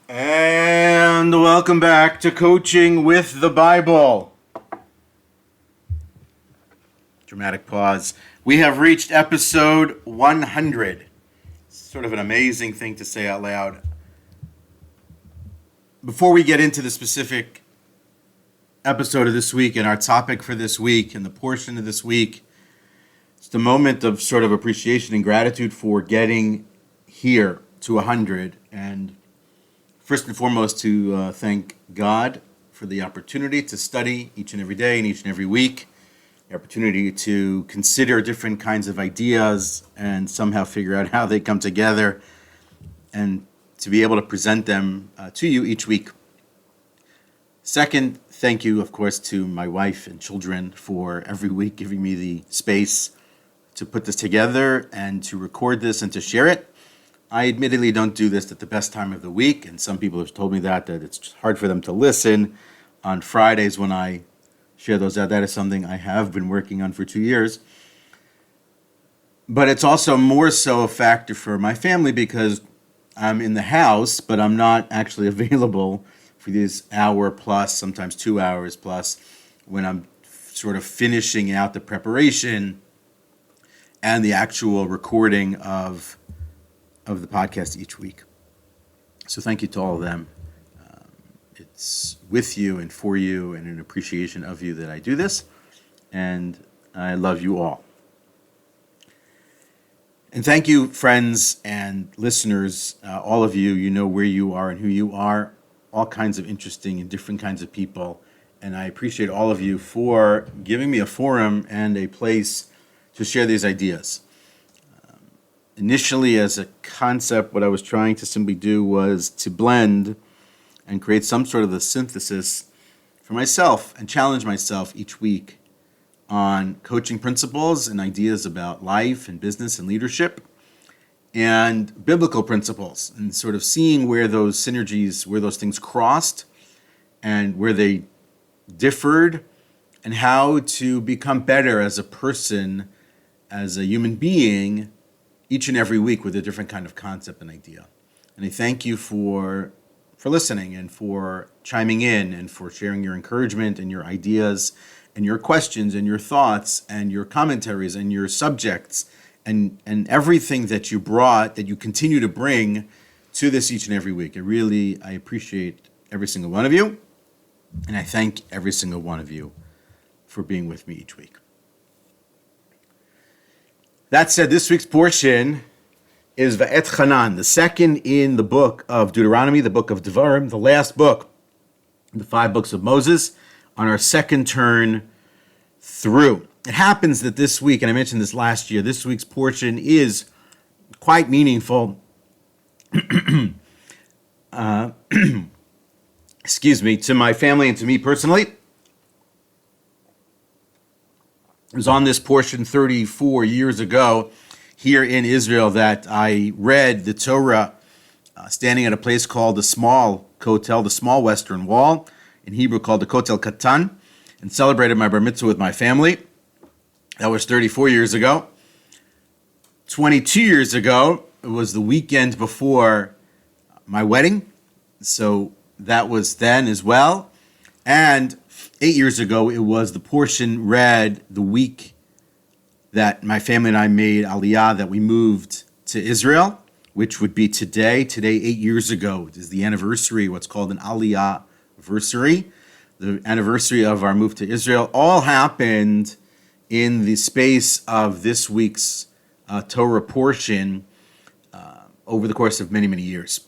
And welcome back to Coaching with the Bible. Dramatic pause. We have reached episode 100. Sort of an amazing thing to say out loud. Before we get into the specific episode of this week and our topic for this week and the portion of this week, it's the moment of sort of appreciation and gratitude for getting here to 100. And first and foremost, to thank God for the opportunity to study each and every day and each and every week, the opportunity to consider different kinds of ideas and somehow figure out how they come together, and to be able to present them to you each week. Second, thank you, of course, to my wife and children for every week giving me the space to put this together and to record this and to share it. I admittedly don't do this at the best time of the week, and some people have told me that it's hard for them to listen on Fridays when I share those out. That is something I have been working on for 2 years. But it's also more so a factor for my family because I'm in the house, but I'm not actually available for these hour plus, sometimes 2 hours plus, when I'm sort of finishing out the preparation and the actual recording of the podcast each week. So thank you to all of them. It's with you and for you and an appreciation of you that I do this, and I love you all. And thank you, friends and listeners, all of you. You know where you are and who you are, all kinds of interesting and different kinds of people, and I appreciate all of you for giving me a forum and a place to share these ideas. Initially, as a concept, what I was trying to simply do was to blend and create some sort of a synthesis for myself and challenge myself each week on coaching principles and ideas about life and business and leadership and biblical principles, and sort of seeing where those synergies, where those things crossed and where they differed, and how to become better as a person, as a human being, each and every week with a different kind of concept and idea. And I thank you for listening and for chiming in and for sharing your encouragement and your ideas and your questions and your thoughts and your commentaries and your subjects and everything that you brought, that you continue to bring to this each and every week. I appreciate every single one of you, and I thank every single one of you for being with me each week. That said, this week's portion is Va'et Hanan, the second in the book of Deuteronomy, the book of Devarim, the last book, the 5 books of Moses, on our second turn through. It happens that this week, and I mentioned this last year, this week's portion is quite meaningful. Excuse me, to my family and to me personally. It was on this portion 34 years ago here in Israel that I read the Torah standing at a place called the Small Kotel, the Small Western Wall, in Hebrew called the Kotel Katan, and celebrated my bar mitzvah with my family. That was 34 years ago. 22 years ago, it was the weekend before my wedding, so that was then as well. And 8 years ago, it was the portion read the week that my family and I made Aliyah, that we moved to Israel, which would be today. Today, 8 years ago, is the anniversary, what's called an Aliyah anniversary, the anniversary of our move to Israel. All happened in the space of this week's Torah portion over the course of many, many years.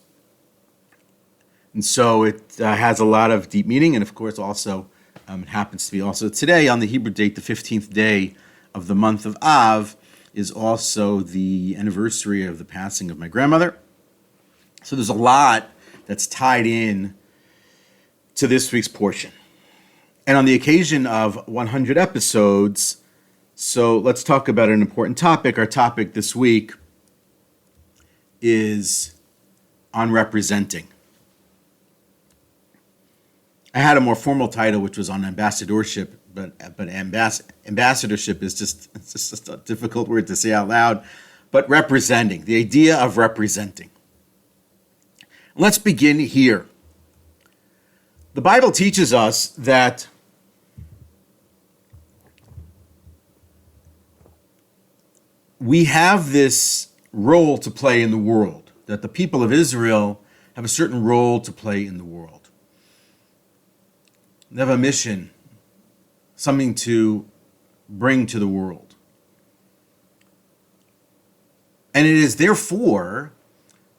And so it has a lot of deep meaning, and of course also it happens to be also today on the Hebrew date, the 15th day of the month of Av, is also the anniversary of the passing of my grandmother. So there's a lot that's tied in to this week's portion. And on the occasion of 100 episodes, so let's talk about an important topic. Our topic this week is on representing. I had a more formal title, which was on ambassadorship, but ambassadorship is just a difficult word to say out loud. But representing, the idea of representing. Let's begin here. The Bible teaches us that we have this role to play in the world, that the people of Israel have a certain role to play in the world. They have a mission, something to bring to the world. And it is therefore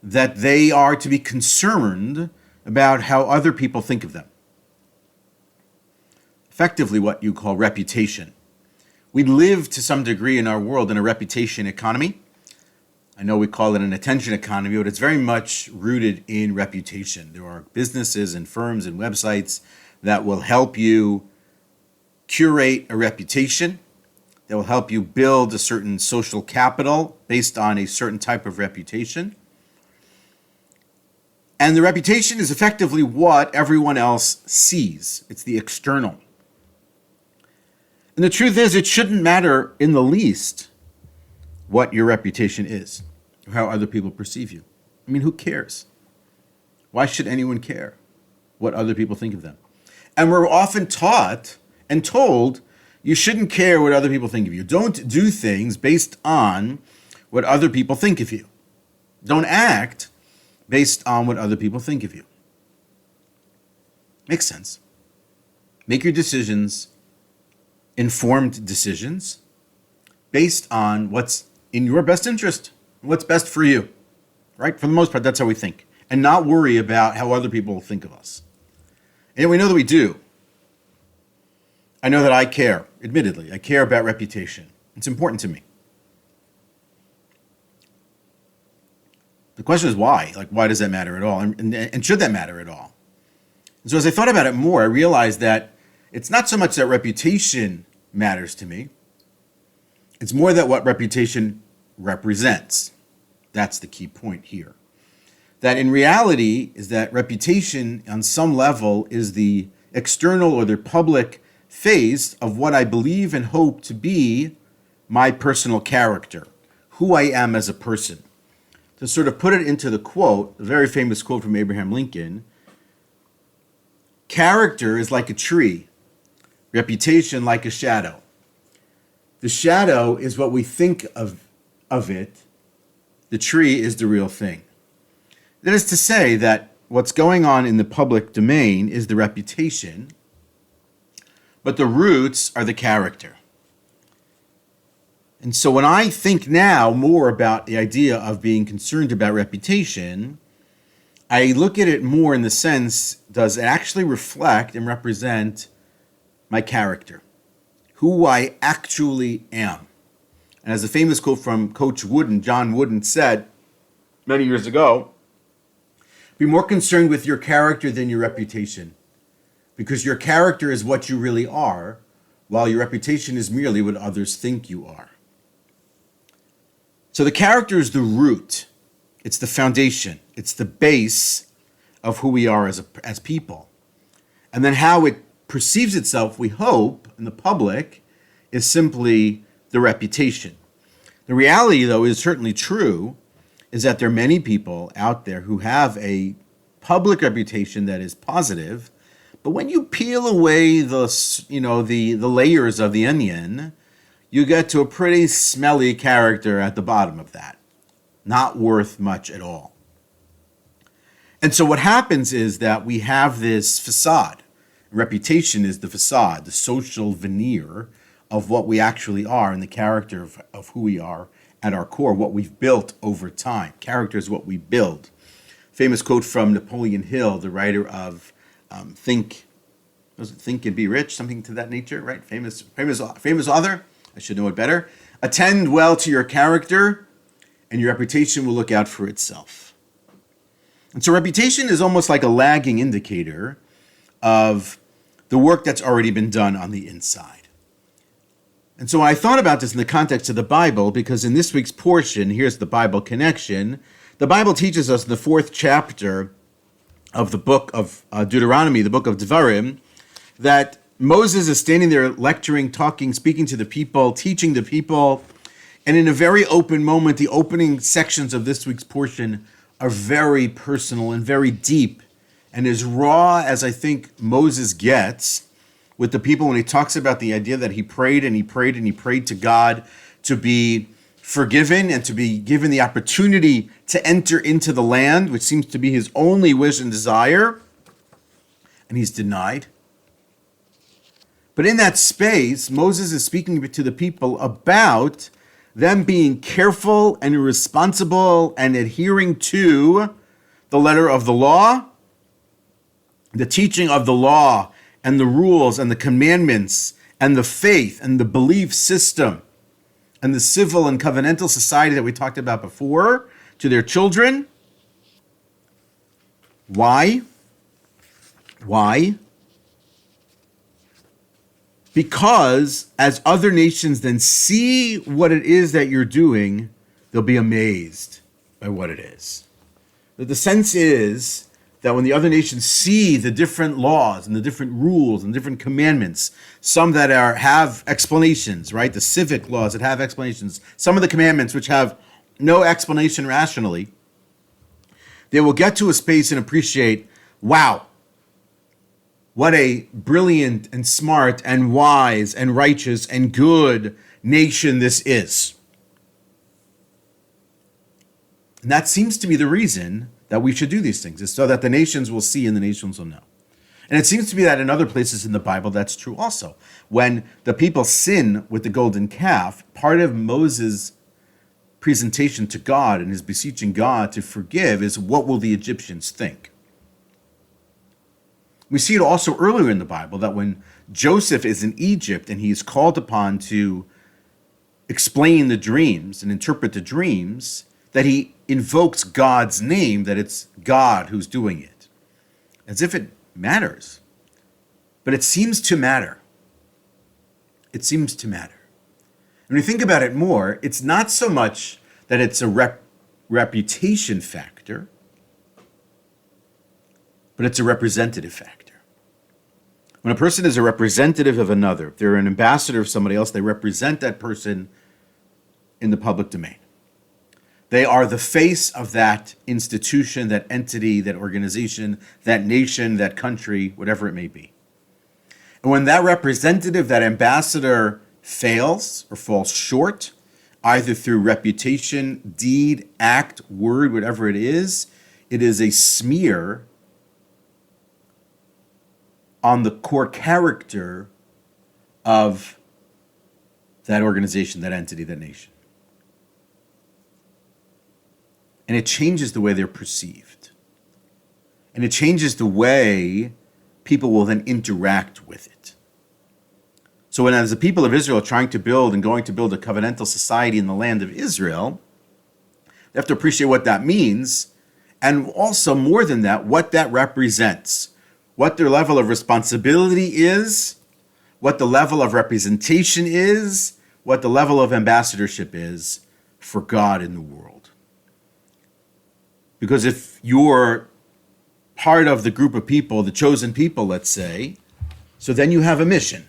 that they are to be concerned about how other people think of them. Effectively, what you call reputation. We live to some degree in our world in a reputation economy. I know we call it an attention economy, but it's very much rooted in reputation. There are businesses and firms and websites that will help you curate a reputation, that will help you build a certain social capital based on a certain type of reputation. And the reputation is effectively what everyone else sees. It's the external. And the truth is, it shouldn't matter in the least what your reputation is, or how other people perceive you. I mean, who cares? Why should anyone care what other people think of them? And we're often taught and told you shouldn't care what other people think of you. Don't do things based on what other people think of you. Don't act based on what other people think of you. Makes sense. Make your decisions informed decisions based on what's in your best interest, what's best for you, right? For the most part, that's how we think. And not worry about how other people think of us. And we know that we do. I know that I care, admittedly. I care about reputation. It's important to me. The question is why? Like, why does that matter at all? And should that matter at all? And so as I thought about it more, I realized that it's not so much that reputation matters to me. It's more that what reputation represents. That's the key point here. That in reality is that reputation on some level is the external or the public face of what I believe and hope to be my personal character, who I am as a person. To sort of put it into the quote, a very famous quote from Abraham Lincoln, character is like a tree, reputation like a shadow. The shadow is what we think of it. The tree is the real thing. That is to say that what's going on in the public domain is the reputation, but the roots are the character. And so when I think now more about the idea of being concerned about reputation, I look at it more in the sense, does it actually reflect and represent my character, who I actually am? And as a famous quote from Coach Wooden, John Wooden, said many years ago, be more concerned with your character than your reputation, because your character is what you really are, while your reputation is merely what others think you are. So the character is the root. It's the foundation. It's the base of who we are as people. And then how it perceives itself, we hope, in the public, is simply the reputation. The reality, though, is certainly true, is that there are many people out there who have a public reputation that is positive, but when you peel away the layers of the onion, you get to a pretty smelly character at the bottom of that. Not worth much at all. And so what happens is that we have this facade. Reputation is the facade, the social veneer of what we actually are and the character of who we are at our core, what we've built over time. Character is what we build. Famous quote from Napoleon Hill, the writer of Think and Be Rich, something to that nature, right? Famous author. I should know it better. Attend well to your character, and your reputation will look out for itself. And so reputation is almost like a lagging indicator of the work that's already been done on the inside. And so I thought about this in the context of the Bible, because in this week's portion, here's the Bible connection. The Bible teaches us in the 4th chapter of the book of Deuteronomy, the book of Devarim, that Moses is standing there lecturing, talking, speaking to the people, teaching the people. And in a very open moment, the opening sections of this week's portion are very personal and very deep, and as raw as I think Moses gets with the people when he talks about the idea that he prayed and he prayed and he prayed to God to be forgiven and to be given the opportunity to enter into the land, which seems to be his only wish and desire, and he's denied. But in that space, Moses is speaking to the people about them being careful and responsible and adhering to the letter of the law, the teaching of the law and the rules and the commandments and the faith and the belief system and the civil and covenantal society that we talked about before to their children. Why? Why? Because as other nations then see what it is that you're doing, they'll be amazed by what it is. The sense is that when the other nations see the different laws and the different rules and different commandments, some that have explanations, right? The civic laws that have explanations, some of the commandments which have no explanation rationally, they will get to a space and appreciate, wow, what a brilliant and smart and wise and righteous and good nation this is. And that seems to be the reason that we should do these things, is so that the nations will see and the nations will know. And it seems to be that in other places in the Bible, that's true also. When the people sin with the golden calf, part of Moses' presentation to God and his beseeching God to forgive is, what will the Egyptians think? We see it also earlier in the Bible that when Joseph is in Egypt and he is called upon to explain the dreams and interpret the dreams, that he invokes God's name, that it's God who's doing it, as if it matters. But it seems to matter. It seems to matter. When you think about it more, it's not so much that it's a reputation factor, but it's a representative factor. When a person is a representative of another, if they're an ambassador of somebody else, they represent that person in the public domain. They are the face of that institution, that entity, that organization, that nation, that country, whatever it may be. And when that representative, that ambassador fails or falls short, either through reputation, deed, act, word, whatever it is a smear on the core character of that organization, that entity, that nation. And it changes the way they're perceived. And it changes the way people will then interact with it. So when, as the people of Israel are trying to build and going to build a covenantal society in the land of Israel, they have to appreciate what that means, and also more than that, what that represents, what their level of responsibility is, what the level of representation is, what the level of ambassadorship is for God in the world. Because if you're part of the group of people, the chosen people, let's say, so then you have a mission.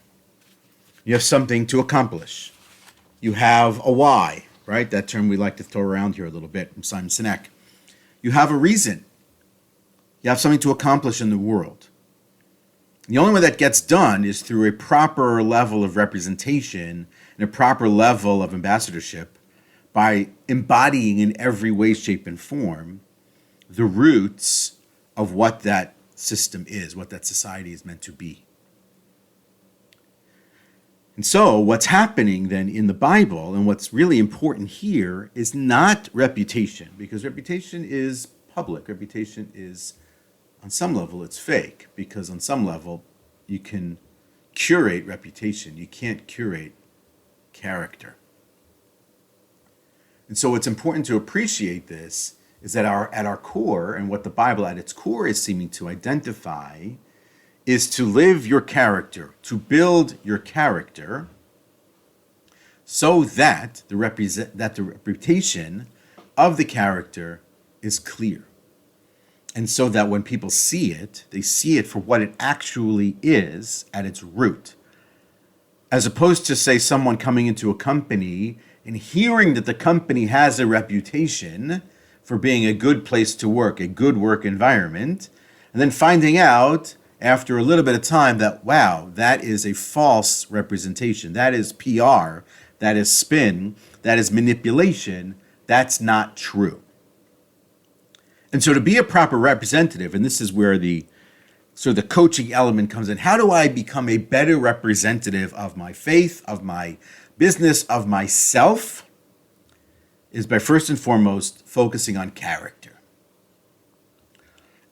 You have something to accomplish. You have a why, right? That term we like to throw around here a little bit from Simon Sinek. You have a reason. You have something to accomplish in the world. The only way that gets done is through a proper level of representation and a proper level of ambassadorship by embodying in every way, shape, and form the roots of what that system is, what that society is meant to be. And so what's happening then in the Bible, and what's really important here, is not reputation, because reputation is public. Reputation is, on some level, it's fake, because on some level, you can curate reputation. You can't curate character. And so what's important to appreciate this is that at our core, and what the Bible at its core is seeming to identify, is to live your character, to build your character, so that the reputation of the character is clear. And so that when people see it, they see it for what it actually is at its root. As opposed to, say, someone coming into a company and hearing that the company has a reputation for being a good place to work, a good work environment, and then finding out after a little bit of time that, wow, that is a false representation. That is PR, that is spin, that is manipulation. That's not true. And so to be a proper representative, and this is where the coaching element comes in. How do I become a better representative of my faith, of my business, of myself? Is by first and foremost focusing on character.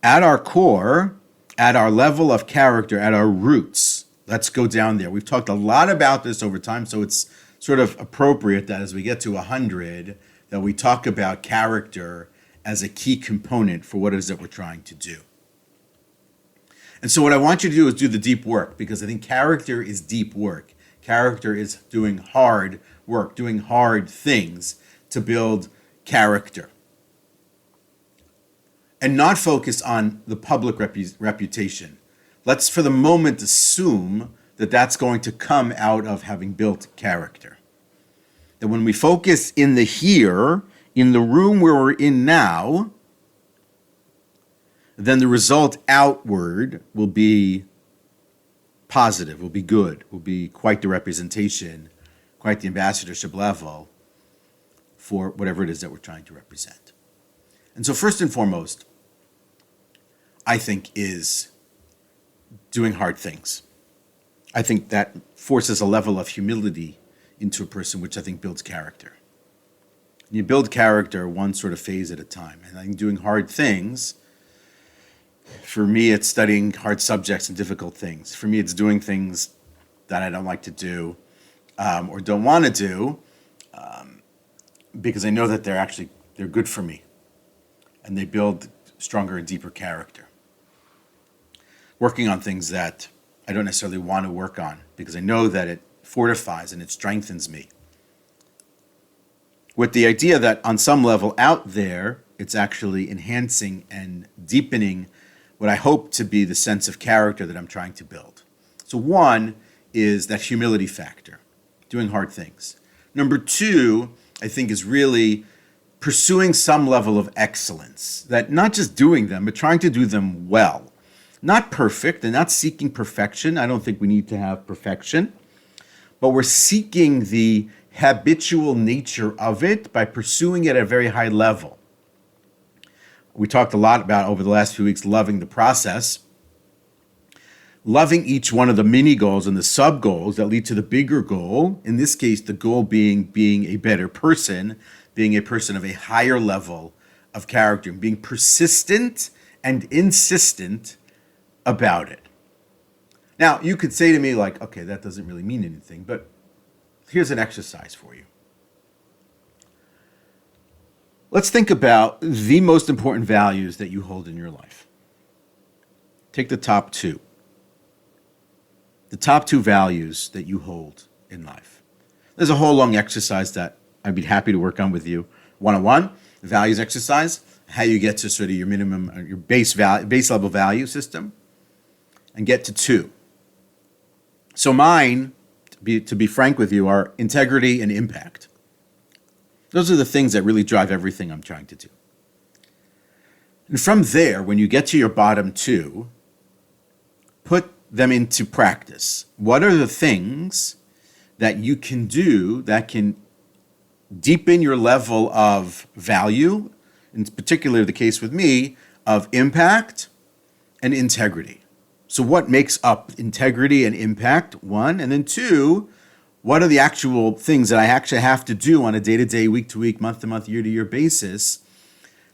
At our core, at our level of character, at our roots, let's go down there. We've talked a lot about this over time, so it's sort of appropriate that as we get to 100, that we talk about character as a key component for what it is that we're trying to do. And so what I want you to do is do the deep work, because I think character is deep work. Character is doing hard work, doing hard things to build character. And not focus on the public reputation. Let's for the moment assume that that's going to come out of having built character. That when we focus in the here, in the room where we're in now, then the result outward will be positive, will be good, will be quite the representation, quite the ambassadorship level for whatever it is that we're trying to represent. And so first and foremost, I think, is doing hard things. I think that forces a level of humility into a person, which I think builds character. You build character one sort of phase at a time. And I think doing hard things, for me, it's studying hard subjects and difficult things. For me, it's doing things that I don't like to do or don't want to do because I know that they're good for me. And they build stronger and deeper character. Working on things that I don't necessarily want to work on because I know that it fortifies and it strengthens me. With the idea that on some level out there, it's actually enhancing and deepening what I hope to be the sense of character that I'm trying to build. So one is that humility factor, doing hard things. Number two, I think, is really pursuing some level of excellence, that not just doing them, but trying to do them well. Not perfect and not seeking perfection. I don't think we need to have perfection, but we're seeking the habitual nature of it by pursuing it at a very high level. We talked a lot about over the last few weeks loving the process, loving each one of the mini goals and the sub goals that lead to the bigger goal. In this case, the goal being a better person, being a person of a higher level of character, being persistent and insistent about it. Now, you could say to me like, okay, that doesn't really mean anything, but here's an exercise for you. Let's think about the most important values that you hold in your life. Take the top two. The top two values that you hold in life. There's a whole long exercise that I'd be happy to work on with you one-on-one. Values exercise, how you get to sort of your minimum, your base level value system, and get to two. So mine, to be frank with you, are integrity and impact. Those are the things that really drive everything I'm trying to do. And from there, when you get to your bottom two, put them into practice. What are the things that you can do that can deepen your level of value, in particular the case with me, of impact and integrity? So what makes up integrity and impact, one, and then two, what are the actual things that I actually have to do on a day-to-day, week-to-week, month-to-month, year-to-year basis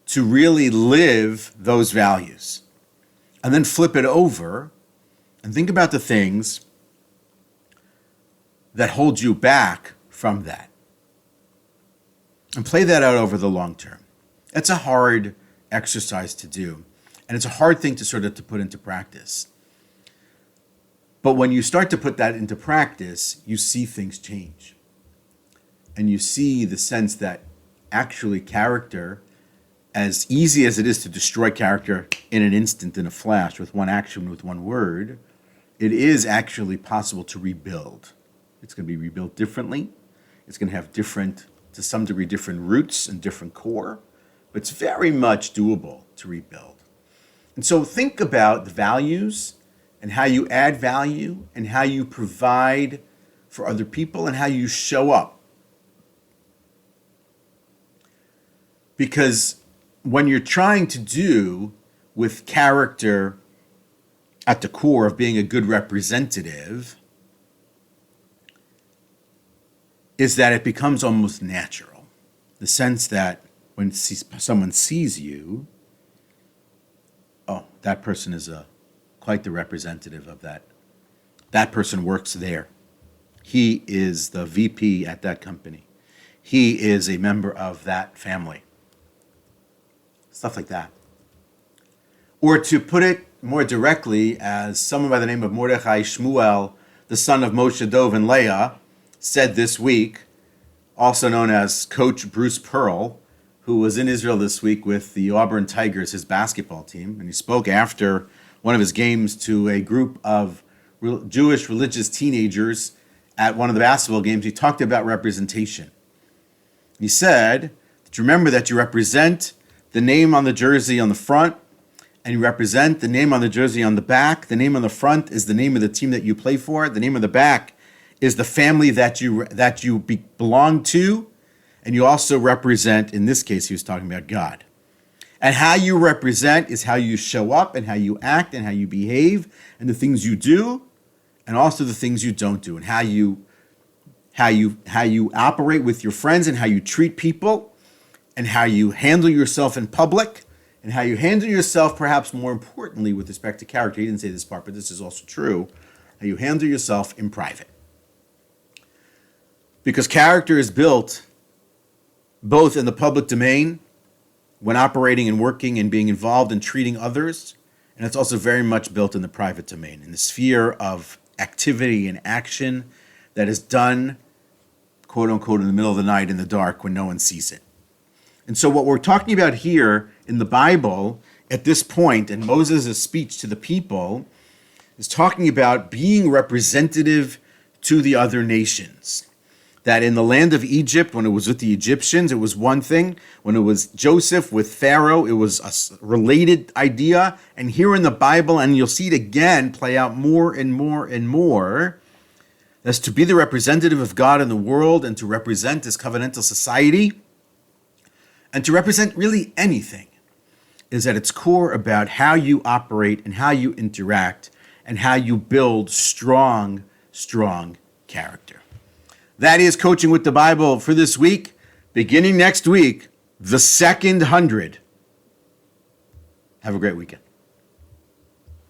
to really live those values? And then flip it over and think about the things that hold you back from that. And play that out over the long term. It's a hard exercise to do. And it's a hard thing to sort of to put into practice. But when you start to put that into practice, you see things change. And you see the sense that actually character, as easy as it is to destroy character in an instant, in a flash, with one action, with one word, it is actually possible to rebuild. It's going to be rebuilt differently. It's going to have different, to some degree, different roots and different core. It's very much doable to rebuild. And so think about the values and how you add value and how you provide for other people and how you show up. Because when you're trying to do with character at the core of being a good representative, is that it becomes almost natural. The sense that when someone sees you, oh, that person is quite the representative of that. That person works there. He is the VP at that company. He is a member of that family. Stuff like that. Or to put it more directly, as someone by the name of Mordechai Shmuel, the son of Moshe Dov and Leah, said this week, also known as Coach Bruce Pearl, who was in Israel this week with the Auburn Tigers, his basketball team, and he spoke after one of his games to a group of Jewish religious teenagers at one of the basketball games. He talked about representation. He said, "Do you remember that you represent the name on the jersey on the front, and you represent the name on the jersey on the back? The name on the front is the name of the team that you play for. The name on the back is the family that you belong to, and you also represent," in this case, he was talking about God. And how you represent is how you show up and how you act and how you behave and the things you do and also the things you don't do and how you operate with your friends and how you treat people and how you handle yourself in public and how you handle yourself, perhaps more importantly, with respect to character. He didn't say this part, but this is also true. How you handle yourself in private. Because character is built both in the public domain, when operating and working and being involved in treating others, and it's also very much built in the private domain, in the sphere of activity and action that is done, quote unquote, in the middle of the night in the dark when no one sees it. And so what we're talking about here in the Bible at this point, in Moses' speech to the people, is talking about being representative to the other nations. That in the land of Egypt, when it was with the Egyptians, it was one thing. When it was Joseph with Pharaoh, it was a related idea. And here in the Bible, and you'll see it again play out more and more and more, that's to be the representative of God in the world and to represent this covenantal society and to represent really anything is at its core about how you operate and how you interact and how you build strong, strong character. That is Coaching with the Bible for this week. Beginning next week, the second 100. Have a great weekend.